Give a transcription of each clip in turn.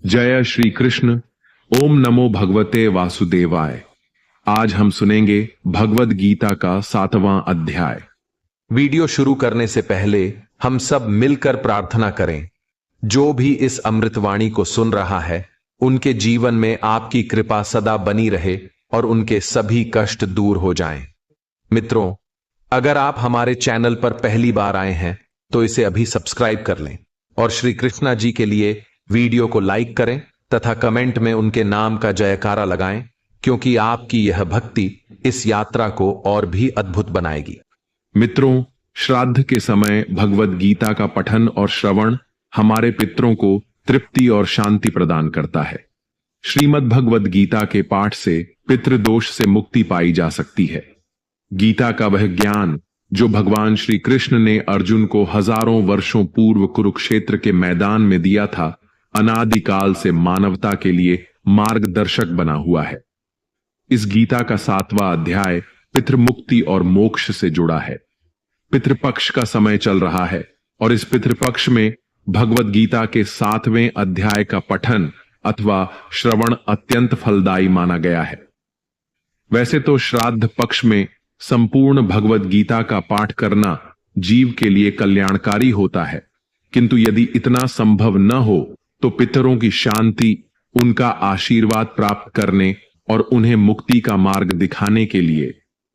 जय श्री कृष्ण। ओम नमो भगवते वासुदेवाय। आज हम सुनेंगे भगवद गीता का 7वां अध्याय। वीडियो शुरू करने से पहले हम सब मिलकर प्रार्थना करें। जो भी इस अमृतवाणी को सुन रहा है, उनके जीवन में आपकी कृपा सदा बनी रहे और उनके सभी कष्ट दूर हो जाएं। मित्रों, अगर आप हमारे चैनल पर पहली बार आए हैं तो इसे अभी सब्सक्राइब कर लें और श्री कृष्णा जी के लिए वीडियो को लाइक करें तथा कमेंट में उनके नाम का जयकारा लगाएं, क्योंकि आपकी यह भक्ति इस यात्रा को और भी अद्भुत बनाएगी। मित्रों, श्राद्ध के समय भगवद गीता का पठन और श्रवण हमारे पितरों को तृप्ति और शांति प्रदान करता है। श्रीमद् भगवद गीता के पाठ से पितृदोष से मुक्ति पाई जा सकती है। गीता का वह ज्ञान जो भगवान श्री कृष्ण ने अर्जुन को हजारों वर्षों पूर्व कुरुक्षेत्र के मैदान में दिया था, अनादिकाल से मानवता के लिए मार्गदर्शक बना हुआ है। इस गीता का 7वां अध्याय पितृमुक्ति और मोक्ष से जुड़ा है। पितृपक्ष का समय चल रहा है और इस पितृपक्ष में भगवद गीता के 7वें अध्याय का पठन अथवा श्रवण अत्यंत फलदायी माना गया है। वैसे तो श्राद्ध पक्ष में संपूर्ण भगवद गीता का पाठ करना जीव के लिए कल्याणकारी होता है, किंतु यदि इतना संभव न हो तो पितरों की शांति, उनका आशीर्वाद प्राप्त करने और उन्हें मुक्ति का मार्ग दिखाने के लिए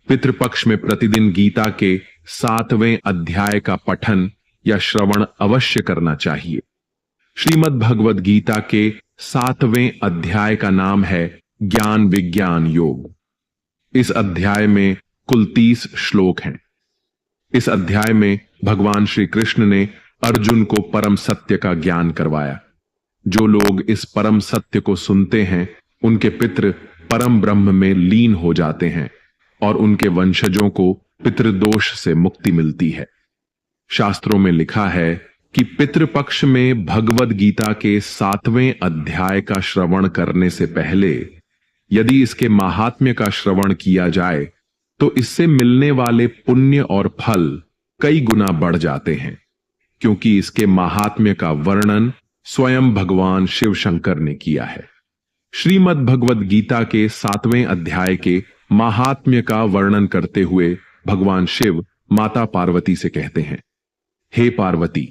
पितृपक्ष में प्रतिदिन गीता के 7वें अध्याय का पठन या श्रवण अवश्य करना चाहिए। श्रीमद् भगवद गीता के 7वें अध्याय का नाम है ज्ञान विज्ञान योग। इस अध्याय में कुल 30 श्लोक हैं। इस अध्याय में भगवान श्री कृष्ण ने अर्जुन को परम सत्य का ज्ञान करवाया। जो लोग इस परम सत्य को सुनते हैं, उनके पितृ परम ब्रह्म में लीन हो जाते हैं और उनके वंशजों को पितृदोष से मुक्ति मिलती है। शास्त्रों में लिखा है कि पितृपक्ष में भगवद गीता के 7वें अध्याय का श्रवण करने से पहले यदि इसके महात्म्य का श्रवण किया जाए तो इससे मिलने वाले पुण्य और फल कई गुना बढ़ जाते हैं, क्योंकि इसके महात्म्य का वर्णन स्वयं भगवान शिव शंकर ने किया है। श्रीमद् भगवद गीता के 7वें अध्याय के महात्म्य का वर्णन करते हुए भगवान शिव माता पार्वती से कहते हैं, हे पार्वती,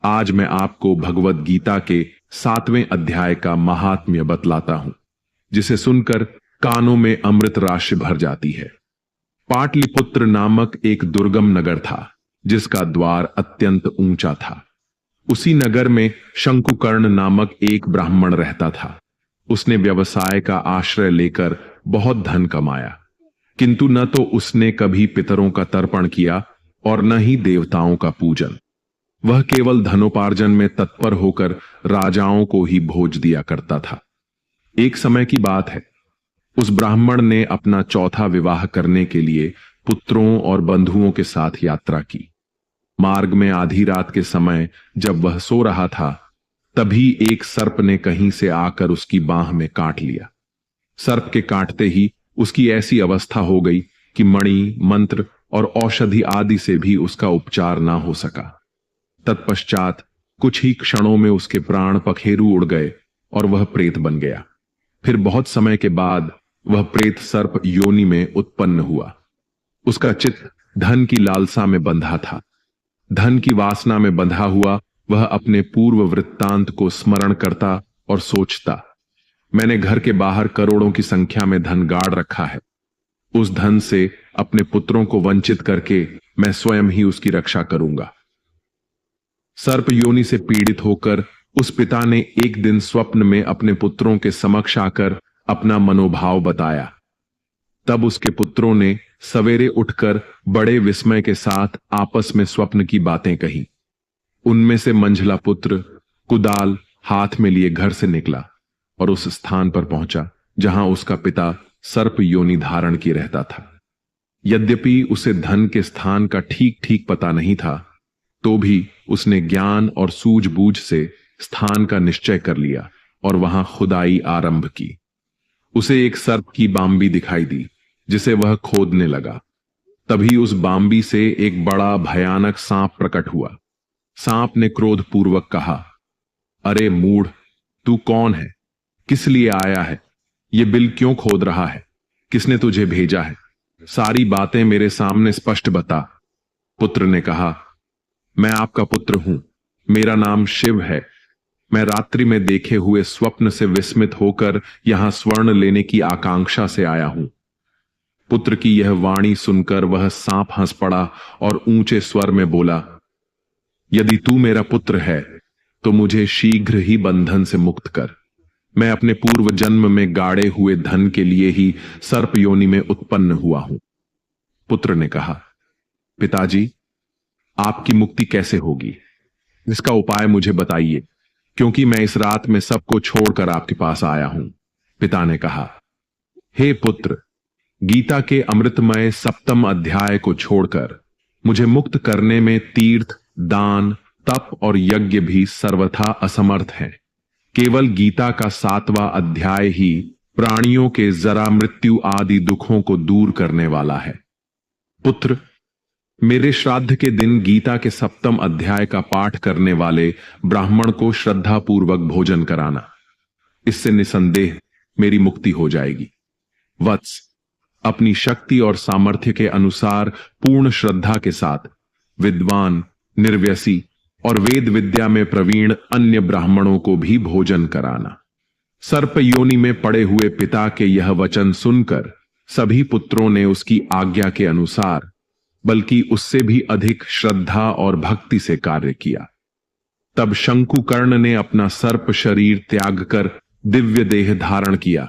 आज मैं आपको भगवद गीता के 7वें अध्याय का महात्म्य बतलाता हूं, जिसे सुनकर कानों में अमृत राशि भर जाती है। पाटलिपुत्र नामक एक दुर्गम नगर था, जिसका द्वार अत्यंत ऊंचा था। उसी नगर में शंकुकर्ण नामक एक ब्राह्मण रहता था। उसने व्यवसाय का आश्रय लेकर बहुत धन कमाया, किंतु न तो उसने कभी पितरों का तर्पण किया और न ही देवताओं का पूजन। वह केवल धनोपार्जन में तत्पर होकर राजाओं को ही भोज दिया करता था। एक समय की बात है, उस ब्राह्मण ने अपना 4था विवाह करने के लिए पुत्रों और बंधुओं के साथ यात्रा की। मार्ग में आधी रात के समय जब वह सो रहा था, तभी एक सर्प ने कहीं से आकर उसकी बांह में काट लिया। सर्प के काटते ही उसकी ऐसी अवस्था हो गई कि मणि, मंत्र और औषधि आदि से भी उसका उपचार ना हो सका। तत्पश्चात कुछ ही क्षणों में उसके प्राण पखेरु उड़ गए और वह प्रेत बन गया। फिर बहुत समय के बाद वह प्रेत सर्प योनि में उत्पन्न हुआ। उसका चित्त धन की लालसा में बंधा था। धन की वासना में बंधा हुआ वह अपने पूर्व वृत्तांत को स्मरण करता और सोचता, मैंने घर के बाहर करोड़ों की संख्या में धन गाड़ रखा है। उस धन से अपने पुत्रों को वंचित करके मैं स्वयं ही उसकी रक्षा करूंगा। सर्प योनि से पीड़ित होकर उस पिता ने एक दिन स्वप्न में अपने पुत्रों के समक्ष आकर अपना मनोभाव बताया। तब उसके पुत्रों ने सवेरे उठकर बड़े विस्मय के साथ आपस में स्वप्न की बातें कही। उनमें से मंझला पुत्र कुदाल हाथ में लिए घर से निकला और उस स्थान पर पहुंचा जहां उसका पिता सर्प योनि धारण किए रहता था। यद्यपि उसे धन के स्थान का ठीक ठीक पता नहीं था, तो भी उसने ज्ञान और सूझबूझ से स्थान का निश्चय कर लिया और वहां खुदाई आरंभ की। उसे एक सर्प की बांबी दिखाई दी, जिसे वह खोदने लगा। तभी उस बांबी से एक बड़ा भयानक सांप प्रकट हुआ। सांप ने क्रोधपूर्वक कहा, अरे मूढ़, तू कौन है? किस लिए आया है? ये बिल क्यों खोद रहा है? किसने तुझे भेजा है? सारी बातें मेरे सामने स्पष्ट बता। पुत्र ने कहा, मैं आपका पुत्र हूं। मेरा नाम शिव है। मैं रात्रि में देखे हुए स्वप्न से विस्मित होकर यहां स्वर्ण लेने की आकांक्षा से आया हूं। पुत्र की यह वाणी सुनकर वह सांप हंस पड़ा और ऊंचे स्वर में बोला, यदि तू मेरा पुत्र है तो मुझे शीघ्र ही बंधन से मुक्त कर। मैं अपने पूर्व जन्म में गाड़े हुए धन के लिए ही सर्प योनि में उत्पन्न हुआ हूं। पुत्र ने कहा, पिताजी, आपकी मुक्ति कैसे होगी? इसका उपाय मुझे बताइए, क्योंकि मैं इस रात में सबको छोड़कर आपके पास आया हूं। पिता ने कहा, हे पुत्र, गीता के अमृतमय 7वें अध्याय को छोड़कर मुझे मुक्त करने में तीर्थ, दान, तप और यज्ञ भी सर्वथा असमर्थ हैं। केवल गीता का 7वां अध्याय ही प्राणियों के जरा मृत्यु आदि दुखों को दूर करने वाला है। पुत्र, मेरे श्राद्ध के दिन गीता के 7वें अध्याय का पाठ करने वाले ब्राह्मण को श्रद्धापूर्वक भोजन कराना। इससे निसंदेह मेरी मुक्ति हो जाएगी। वत्स, अपनी शक्ति और सामर्थ्य के अनुसार पूर्ण श्रद्धा के साथ विद्वान, निर्व्यसी और वेद विद्या में प्रवीण अन्य ब्राह्मणों को भी भोजन कराना। सर्प योनि में पड़े हुए पिता के यह वचन सुनकर सभी पुत्रों ने उसकी आज्ञा के अनुसार, बल्कि उससे भी अधिक श्रद्धा और भक्ति से कार्य किया। तब शंकुकर्ण ने अपना सर्प शरीर त्याग कर दिव्य देह धारण किया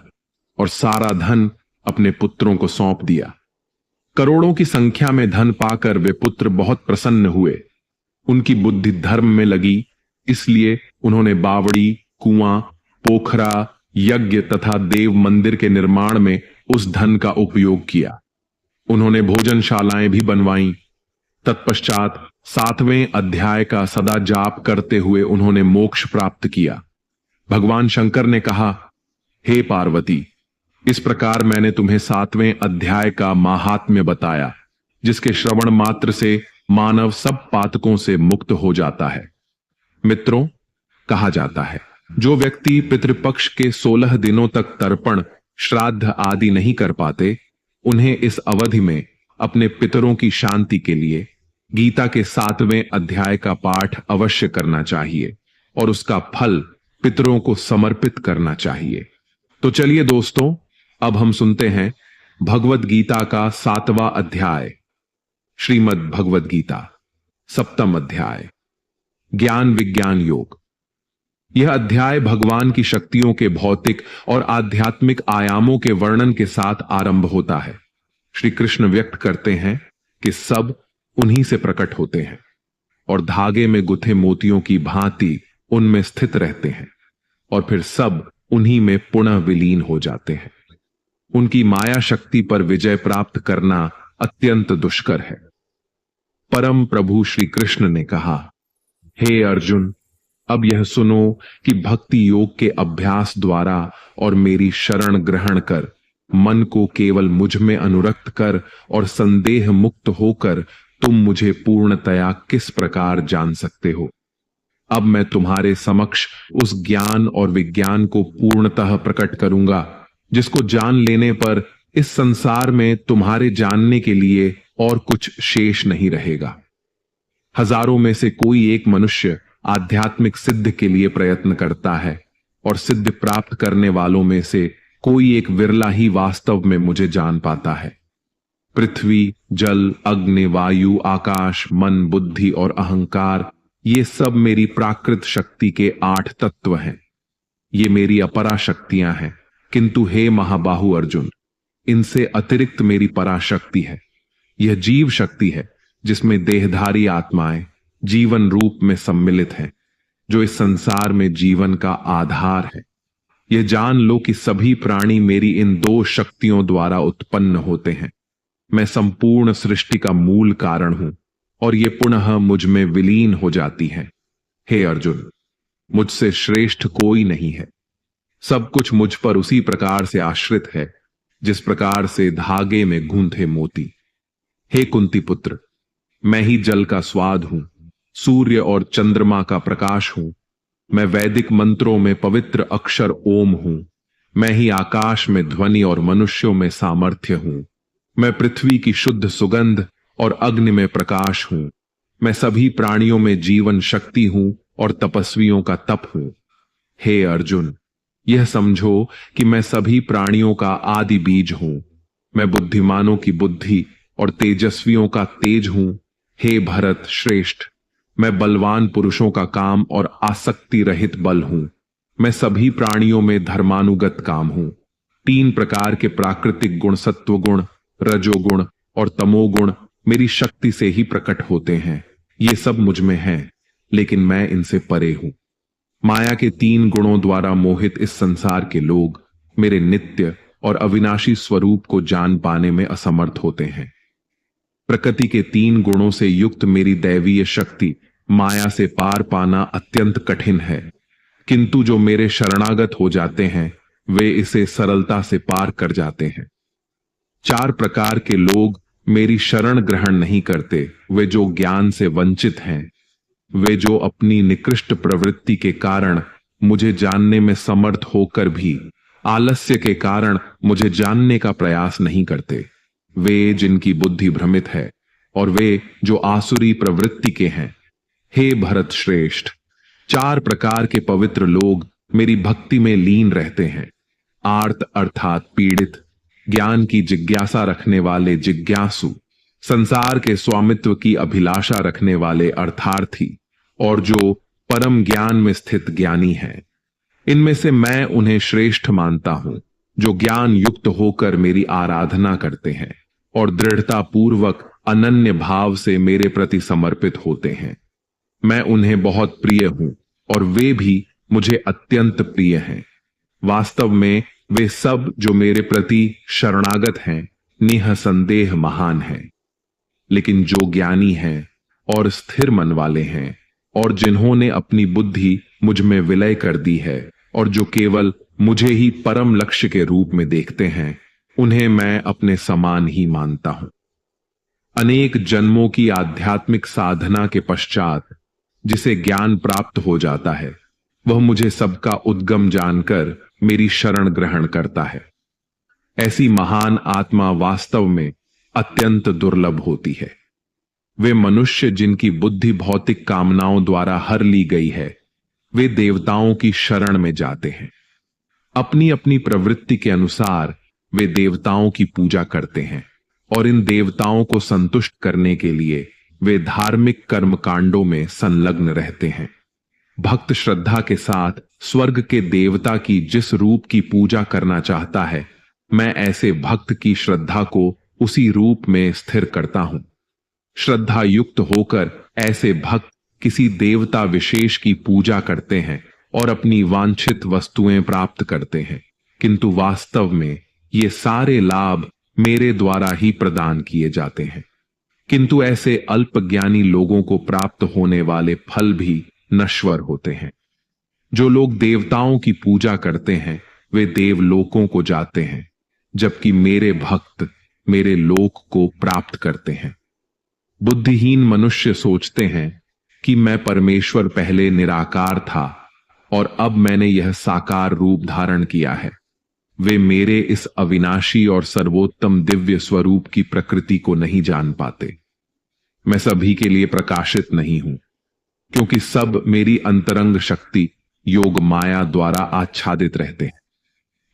और सारा धन अपने पुत्रों को सौंप दिया। करोड़ों की संख्या में धन पाकर वे पुत्र बहुत प्रसन्न हुए। उनकी बुद्धि धर्म में लगी, इसलिए उन्होंने बावड़ी, कुआं, पोखरा, यज्ञ तथा देव मंदिर के निर्माण में उस धन का उपयोग किया। उन्होंने भोजनशालाएं भी बनवाईं। तत्पश्चात 7वें अध्याय का सदा जाप करते हुए उन्होंने मोक्ष प्राप्त किया। भगवान शंकर ने कहा, हे पार्वती, इस प्रकार मैंने तुम्हें 7वें अध्याय का माहात्म्य बताया, जिसके श्रवण मात्र से मानव सब पातकों से मुक्त हो जाता है। मित्रों, कहा जाता है, जो व्यक्ति पितृपक्ष के 16 दिनों तक तर्पण, श्राद्ध आदि नहीं कर पाते, उन्हें इस अवधि में अपने पितरों की शांति के लिए गीता के 7वें अध्याय का पाठ अवश्य करना चाहिए और उसका फल पितरों को समर्पित करना चाहिए। तो चलिए दोस्तों, अब हम सुनते हैं भगवद गीता का 7वां अध्याय। श्रीमद् भगवद गीता 7वां अध्याय, ज्ञान विज्ञान योग। यह अध्याय भगवान की शक्तियों के भौतिक और आध्यात्मिक आयामों के वर्णन के साथ आरंभ होता है। श्री कृष्ण व्यक्त करते हैं कि सब उन्हीं से प्रकट होते हैं और धागे में गुथे मोतियों की भांति उनमें स्थित रहते हैं और फिर सब उन्हीं में पुनः विलीन हो जाते हैं। उनकी माया शक्ति पर विजय प्राप्त करना अत्यंत दुष्कर है। परम प्रभु श्री कृष्ण ने कहा, हे अर्जुन, अब यह सुनो कि भक्ति योग के अभ्यास द्वारा और मेरी शरण ग्रहण कर मन को केवल मुझ में अनुरक्त कर और संदेह मुक्त होकर तुम मुझे पूर्णतया किस प्रकार जान सकते हो। अब मैं तुम्हारे समक्ष उस ज्ञान और विज्ञान को पूर्णतः प्रकट करूंगा, जिसको जान लेने पर इस संसार में तुम्हारे जानने के लिए और कुछ शेष नहीं रहेगा। हजारों में से कोई एक मनुष्य आध्यात्मिक सिद्ध के लिए प्रयत्न करता है और सिद्ध प्राप्त करने वालों में से कोई एक विरला ही वास्तव में मुझे जान पाता है। पृथ्वी, जल, अग्नि, वायु, आकाश, मन, बुद्धि और अहंकार, ये सब मेरी प्राकृत शक्ति के 8 तत्व हैं। ये मेरी अपरा शक्तियां हैं, किंतु हे महाबाहु अर्जुन, इनसे अतिरिक्त मेरी पराशक्ति है। यह जीव शक्ति है, जिसमें देहधारी आत्माएं जीवन रूप में सम्मिलित हैं, जो इस संसार में जीवन का आधार है। यह जान लो कि सभी प्राणी मेरी इन 2 शक्तियों द्वारा उत्पन्न होते हैं। मैं संपूर्ण सृष्टि का मूल कारण हूं और ये पुनः मुझ में विलीन हो जाती हैं। हे अर्जुन, मुझसे श्रेष्ठ कोई नहीं है। सब कुछ मुझ पर उसी प्रकार से आश्रित है, जिस प्रकार से धागे में गूंथे मोती। हे कुंती पुत्र, मैं ही जल का स्वाद हूं, सूर्य और चंद्रमा का प्रकाश हूं, मैं वैदिक मंत्रों में पवित्र अक्षर ओम हूं। मैं ही आकाश में ध्वनि और मनुष्यों में सामर्थ्य हूं। मैं पृथ्वी की शुद्ध सुगंध और अग्नि में प्रकाश हूं। मैं सभी प्राणियों में जीवन शक्ति हूं और तपस्वियों का तप हूं। हे अर्जुन, यह समझो कि मैं सभी प्राणियों का आदि बीज हूं। मैं बुद्धिमानों की बुद्धि और तेजस्वियों का तेज हूं। हे भरत श्रेष्ठ, मैं बलवान पुरुषों का काम और आसक्ति रहित बल हूं। मैं सभी प्राणियों में धर्मानुगत काम हूं। 3 प्रकार के प्राकृतिक गुण, सत्व गुण, रजोगुण और तमोगुण मेरी शक्ति से ही प्रकट होते हैं। ये सब मुझ में हैं, लेकिन मैं इनसे परे हूं। माया के 3 गुणों द्वारा मोहित इस संसार के लोग मेरे नित्य और अविनाशी स्वरूप को जान पाने में असमर्थ होते हैं। प्रकृति के 3 गुणों से युक्त मेरी दैवीय शक्ति माया से पार पाना अत्यंत कठिन है, किंतु जो मेरे शरणागत हो जाते हैं वे इसे सरलता से पार कर जाते हैं। 4 प्रकार के लोग मेरी शरण ग्रहण नहीं करते, वे जो ज्ञान से वंचित हैं, वे जो अपनी निकृष्ट प्रवृत्ति के कारण मुझे जानने में समर्थ होकर भी आलस्य के कारण मुझे जानने का प्रयास नहीं करते, वे जिनकी बुद्धि भ्रमित है, और वे जो आसुरी प्रवृत्ति के हैं। हे भरत श्रेष्ठ, 4 प्रकार के पवित्र लोग मेरी भक्ति में लीन रहते हैं। आर्त अर्थात पीड़ित, ज्ञान की जिज्ञासा रखने वाले जिज्ञासु, संसार के स्वामित्व की अभिलाषा रखने वाले अर्थार्थी, और जो परम ज्ञान में स्थित ज्ञानी हैं। इनमें से मैं उन्हें श्रेष्ठ मानता हूं जो ज्ञान युक्त होकर मेरी आराधना करते हैं और दृढ़ता पूर्वक अनन्य भाव से मेरे प्रति समर्पित होते हैं। मैं उन्हें बहुत प्रिय हूं और वे भी मुझे अत्यंत प्रिय हैं। वास्तव में वे सब जो मेरे प्रति शरणागत हैं निःसंदेह महान हैं। लेकिन जो ज्ञानी हैं और स्थिर मन वाले हैं और जिन्होंने अपनी बुद्धि मुझ में विलय कर दी है और जो केवल मुझे ही परम लक्ष्य के रूप में देखते हैं, उन्हें मैं अपने समान ही मानता हूं। अनेक जन्मों की आध्यात्मिक साधना के पश्चात जिसे ज्ञान प्राप्त हो जाता है, वह मुझे सबका उद्गम जानकर मेरी शरण ग्रहण करता है। ऐसी महान आत्मा वास्तव में अत्यंत दुर्लभ होती है। वे मनुष्य जिनकी बुद्धि भौतिक कामनाओं द्वारा हर ली गई है, वे देवताओं की शरण में जाते हैं। अपनी अपनी प्रवृत्ति के अनुसार वे देवताओं की पूजा करते हैं और इन देवताओं को संतुष्ट करने के लिए वे धार्मिक कर्मकांडों में संलग्न रहते हैं। भक्त श्रद्धा के साथ स्वर्ग के देवता की जिस रूप की पूजा करना चाहता है, मैं ऐसे भक्त की श्रद्धा को उसी रूप में स्थिर करता हूं। श्रद्धा युक्त होकर ऐसे भक्त किसी देवता विशेष की पूजा करते हैं और अपनी वांछित वस्तुएं प्राप्त करते हैं, किंतु वास्तव में ये सारे लाभ मेरे द्वारा ही प्रदान किए जाते हैं। किंतु ऐसे अल्पज्ञानी लोगों को प्राप्त होने वाले फल भी नश्वर होते हैं। जो लोग देवताओं की पूजा करते हैं वे देवलोकों को जाते हैं, जबकि मेरे भक्त मेरे लोक को प्राप्त करते हैं। बुद्धिहीन मनुष्य सोचते हैं कि मैं परमेश्वर पहले निराकार था और अब मैंने यह साकार रूप धारण किया है। वे मेरे इस अविनाशी और सर्वोत्तम दिव्य स्वरूप की प्रकृति को नहीं जान पाते। मैं सभी के लिए प्रकाशित नहीं हूं, क्योंकि सब मेरी अंतरंग शक्ति योग माया द्वारा आच्छादित रहते हैं।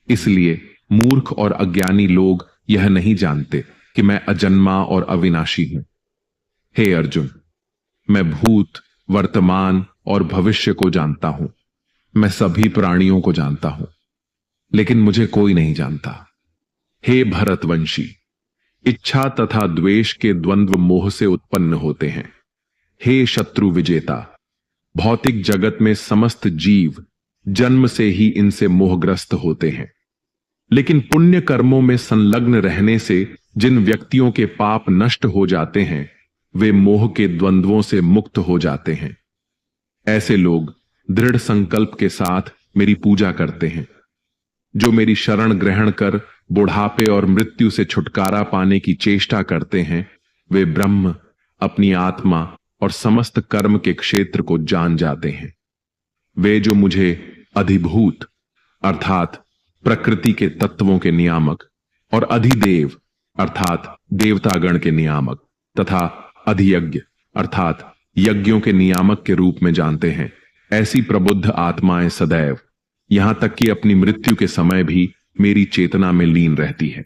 इसलिए मूर्ख और अज्ञानी लोग यह नहीं जानते कि मैं अजन्मा और अविनाशी हूं। हे अर्जुन, मैं भूत, वर्तमान और भविष्य को जानता हूं। मैं सभी प्राणियों को जानता हूं, लेकिन मुझे कोई नहीं जानता। हे भरतवंशी, इच्छा तथा द्वेष के द्वंद्व मोह से उत्पन्न होते हैं। हे शत्रु विजेता, भौतिक जगत में समस्त जीव जन्म से ही इनसे मोहग्रस्त होते हैं, लेकिन पुण्य कर्मों में संलग्न रहने से जिन व्यक्तियों के पाप नष्ट हो जाते हैं वे मोह के द्वंद्वों से मुक्त हो जाते हैं। ऐसे लोग दृढ़ संकल्प के साथ मेरी पूजा करते हैं। जो मेरी शरण ग्रहण कर बुढ़ापे और मृत्यु से छुटकारा पाने की चेष्टा करते हैं, वे ब्रह्म, अपनी आत्मा और समस्त कर्म के क्षेत्र को जान जाते हैं। वे जो मुझे अधिभूत अर्थात प्रकृति के तत्वों के नियामक और अधिदेव अर्थात देवतागण के नियामक तथा अधियज्ञ अर्थात यज्ञों के नियामक के रूप में जानते हैं, ऐसी प्रबुद्ध आत्माएं सदैव, यहां तक कि अपनी मृत्यु के समय भी मेरी चेतना में लीन रहती है।